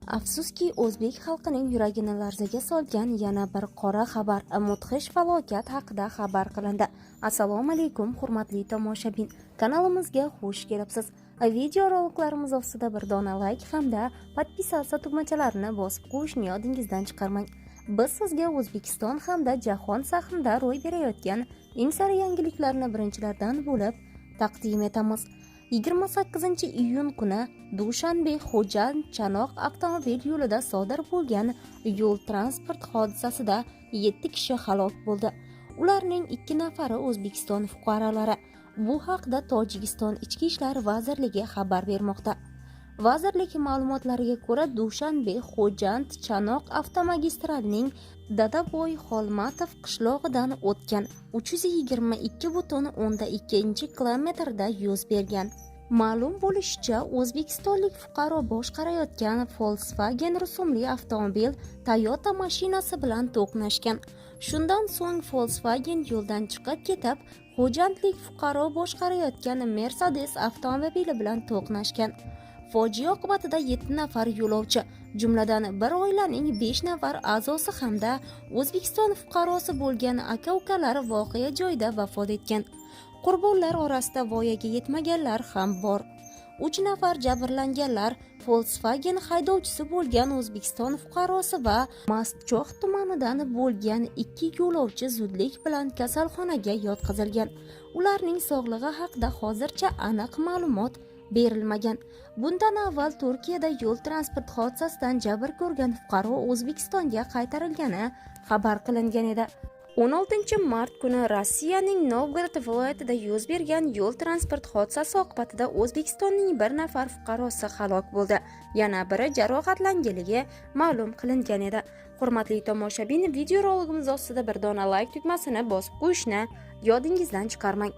Afsuski, o'zbek xalqining yuragini larzaga solgan yana bir qora xabar, mudhish falokat haqida xabar qilindi. Assalomu alaykum, hurmatli tomoshabin. Kanalimizga xush kelibsiz. Video roliklarimiz ostida bir dona like hamda podpisatsiya tugmachalarini bosib qo'yishni yodingizdan chiqarmang. Biz sizga O'zbekiston hamda jahon sahnida ro'y berayotgan eng sara yangiliklarni birinchilardan bo'lib taqdim etamiz. 28-iyun kuni Dushanbe-Xo'jand-Chanoq avtomobil yo'lida sodir bo'lgan yo'l transport hodisasida 7 kishi halok bo'ldi. Ularning 2 nafari O'zbekiston fuqarolari. Bu haqda Tojikiston Ichki ishlar vazirligi xabar bermoqda. Vazirlik ma'lumotlariga ko'ra, Dushanbe-Xo'jand-Chanoq avtomagistralining Dadaboy Xolmatov qishlog'idan o'tgan 322,2 kilometrda yuz bergan. Ma'lum bo'lishicha, o'zbekistonlik fuqaro boshqarayotgan Volkswagen rusumli avtomobil Toyota mashinasi bilan to'qnashgan. Shundan so'ng Volkswagen yo'ldan chiqib ketib, xo'jandlik fuqaro boshqarayotgan Mercedes avtomobili bilan to'qnashgan. Fojia oqibatida 7 nafar yo'lovchi, jumladan bir oilaning 5 nafar a'zosi hamda O'zbekiston fuqarosi bo'lgan aka-ukalar voqea joyida vafot etgan. Qurbonlar orasida voyaga yetmaganlar ham bor. 3 nafar jabrlanganlar Volkswagen haydovchisi bo'lgan O'zbekiston fuqarosi va Mastchox tumanidan bo'lgan 2 yo'lovchi zudlik bilan kasalxonaga yotqizilgan. Ularning sog'lig'i haqida hozircha aniq ma'lumot berilmagan. Bundan avval Turkiyada yo'l transport hodisasidan jabr ko'rgan fuqaro O'zbekistonga qaytarilgani xabar qilingan edi. 16-mart kuni Rossiyaning Novgorod viloyatida yuz bergan yo'l transport hodisasi oqibatida O'zbekistonning bir nafar fuqarosi halok bo'ldi. Yana biri jarohatlanganligi ma'lum qilingan edi. Hurmatli tomoshabin, video roligimiz ostida bir dona like tugmasini bosib qo'yishni yodingizdan chiqarmang.